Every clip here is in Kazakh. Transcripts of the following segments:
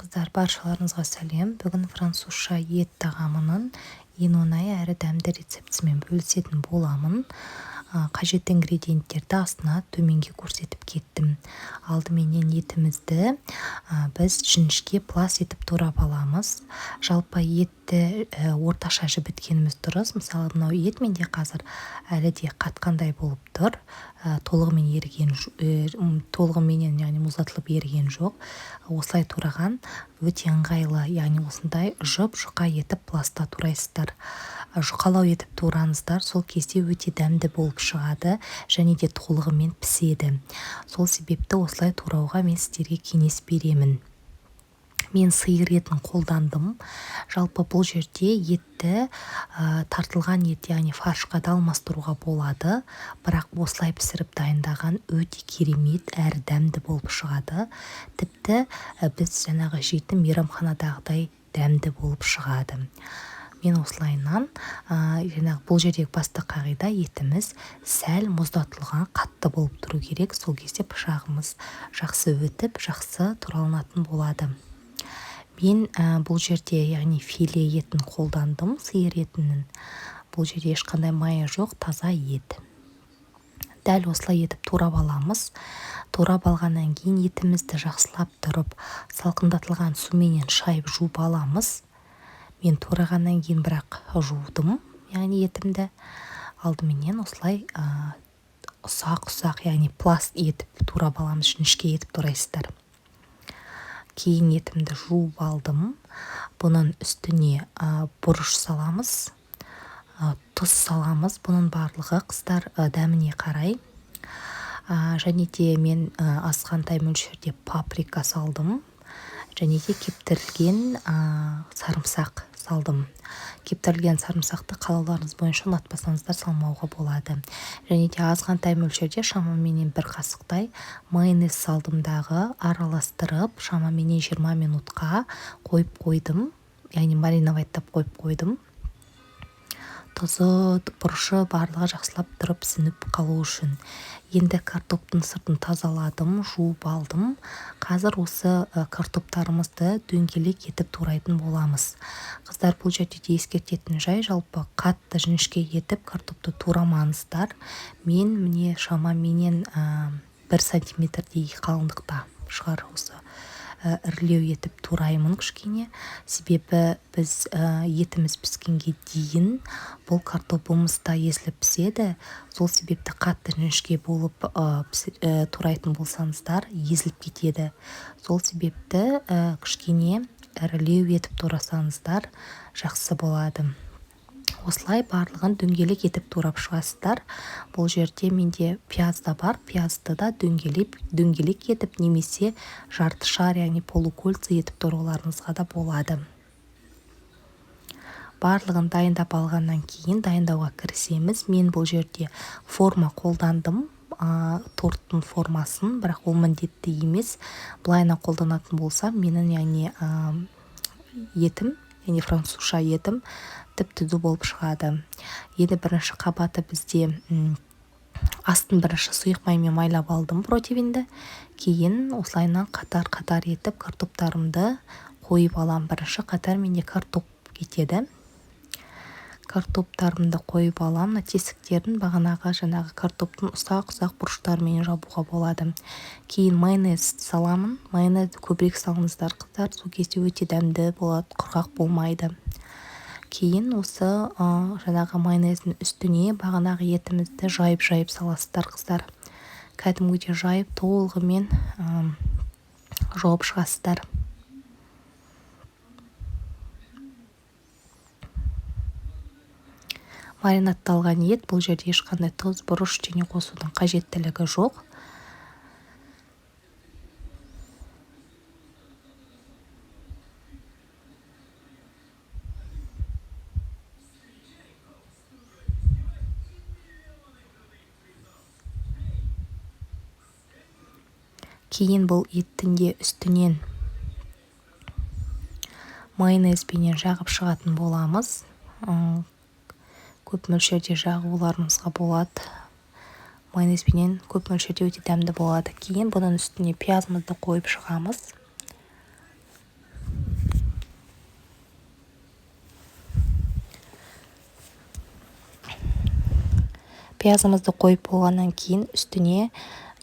Қыздар, баршаларыңызға сәлем. Бүгін французша ет тағамының ең оңай әрі дәмді рецептісімен бөлісетін боламын. Қажетті ингредиенттерді астына төменге көрсетіп кеттім. Алдыменен етімізді біз жіңішке плас етіп турап аламыз. Жалпы етті орташа жібіткеніміз дұрыс. Мысалы, мынау ет менде қазір әлі де қатқандай болып тұр. Толығыменен, яғни мұздатылып еріген жоқ. Осылай тураған өте ыңғайлы, яғни осындай жұп-жұқа етіп пласта турайсыздар. Жұқалау етіп тураңыздар, сол кезде өте дәмді болып шығады және де толығымен піседі. Сол себепті осылай турауға мен сіздерге кеңес беремін. Мен сиыр етін қолдандым. Жалпы бұл жерде етті тартылған ет, яғни фаршқа да алмастыруға болады. Бірақ осылай пісіріп дайындаған өте керемет әрі дәмді болып шығады. Тіпті біз жаңағы жейтін мейрамханадағыдай дәмді болып шығады. Мен осылайынан бұл жердегі басты қағида етіміз сәл мұздатылған қатты болып тұру керек. Сол кезде пышағымыз жақсы өтіп, жақсы туралынатын болады. Мен бұл жерде, яғни филе етін қолдандым, сиыр етінің. Бұл жерде ешқандай майы жоқ, таза ет. Дәл осылай етіп турап аламыз. Турап алғаннан кейін етімізді жақсылап тұрып, салқындатылған суменен шайып жуып аламыз. Мен турағаннан кейін бірақ жудым, яғни етімді. Алдыменен осылай ұсақ-ұсақ, яғни пласт етіп турап аламыз, жіңішке етіп турайсыздар. Кейін етімді жуып алдым. Бұның үстіне бұрыш саламыз, тұз саламыз. Бұның барлығы қыздар дәміне қарай. Және де мен азғантай мөлшерде паприка салдым. Және де кептірілген сарымсақ салдым. Кептірілген сарымсақты қалауларыңыз бойынша ұнатпасаңыздар салмауға болады. Және де азғантай мөлшерде шамамен 1 қасықтай майонез салдым дағы, араластырып шамамен 20 минутқа қойып қойдым. Яғни мариновайттап қойып қойдым. Тұзы, бұрышы барлығы жақсылап тұрып сіңіп қалу үшін. Енді картоптың сыртын тазаладым, жуып алдым. Қазір осы картоптарымызды дөңгелек етіп турайтын боламыз. Қыздар, бұл жерде ескертетін жай, жалпы қатты жіңішке етіп картопты турамаңыздар. Мен міне шамамен 1 сантиметрдей қалыңдықта шығар осы ірілеу етіп тураймын кішкене. Себебі біз етіміз піскенге дейін бұл картопымыз да езіліп піседі. Сол себепті қатты жіңішке болып турайтын болсаңыздар езіліп кетеді. Сол себепті кішкене ірілеу етіп турасаңыздар жақсы болады. Осылай барлығын дөңгелек етіп турап шығасыздар. Бұл жерде менде пияз да бар. Пиязды да дөңгелек етіп немесе жарты шар, яғни полукольца етіп туруларыңызға да болады. Барлығын дайындап алғаннан кейін дайындауға кірісеміз. Мен бұл жерде форма қолдандым. Торттың формасын, бірақ ол міндетті емес. Былайына қолданатын болсам, менің яғни етім, яғни французша етім тіп-түзу болып шығады. Енді бірінші қабаты бізде астын бірінші сұйық маймен майлап алдым противинді. Кейін осылайынан қатар-қатар етіп картоптарымды қойып алам. Бірінші қатар менде картоп кетеді. Картоптарымды қойып алам. Тесіктерін жаңағы картоптың ұсақ-ұсақ бұрыштарымен жабуға болады. Кейін майонез саламын. Майонезді көбірек салыңыздар қыздар. Сол кезде өте дәмді болады, құрғақ болмайды. Кейін осы жаңағы майонездің үстіне бағанағы етімізді жайып саласыздар қыздар. Кәдімгідей жайып толығымен жауып шығасыздар. Маринатталған ет, бұл жерде ешқандай тұз, бұрыш және қосудың қажеттілігі жоқ. Кейін бұл еттің де үстінен майонезбенен жағып шығатын боламыз. Көп мөлшерде жағуларымызға болады. Майонезбенен көп мөлшерде өте дәмді болады. Кейін бұның үстіне пиязымызды қойып шығамыз. Пиязымызды қойып болғаннан кейін үстіне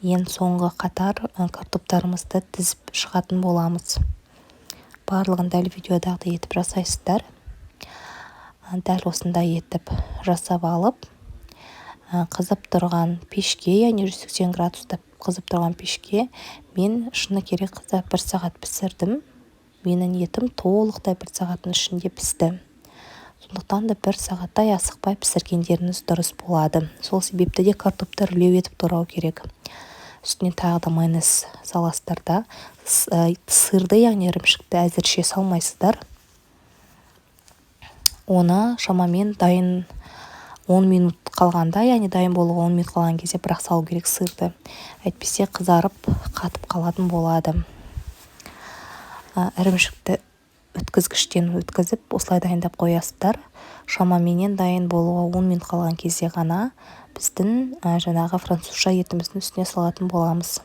ең соңғы қатар картоптарымызды тізіп шығатын боламыз. Барлығын дәл видеодағыдай етіп жасайсыздар. Дәл осындай етіп жасап алып, қызып тұрған пешке, яғни 180 градуста қызып тұрған пешке мен шыны керек 1 сағат пісірдім. Менің етім толықтай 1 сағаттың ішінде пісті. Сондықтан да 1 сағаттай асықпай пісіргендеріңіз дұрыс болады. Сол себепті де картоптар үрлеу етіп тұрау керек. Үстіне тағы да майонез саласыздар да. Сырды, яғни ірімшікті әзірше салмайсыздар. Оны шамамен дайын 10 минут қалғанда, яғни дайын болуға 10 минут қалған кезде бірақ салу керек сырды. Әйтпесе қызарып, қатып қалатын болады. Ірімшікті өткізгіштен өткізіп, осылай дайындап қоясыздар. Шамаменен дайын болуға 10 минут қалған кезде ғана біздің жаңағы французша етіміздің үстіне салатын боламыз.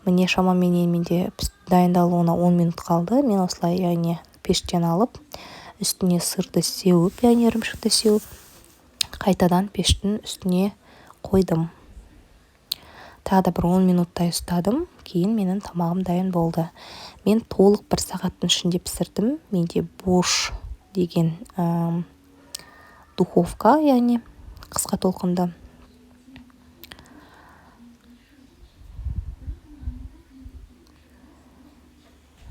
Міне шамаменен менде дайындалуына 10 минут қалды. Мен осылай, яғни пештен алып, үстіне сырды сеуіп, яғни ірімшікті сеуіп, қайтадан пештің үстіне қойдым. Тағы да бір 10 минуттай ұстадым. Кейін менің тамағым дайын болды. Мен толық 1 сағаттың ішінде пісірдім. Менде Bosch деген духовка, яғни қысқа толқынды.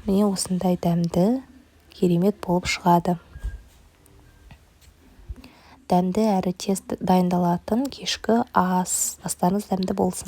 Міне осындай дәмді, керемет болып шығады. Дәмді әрі тез дайындалатын кешкі астарыңыз дәмді болсын.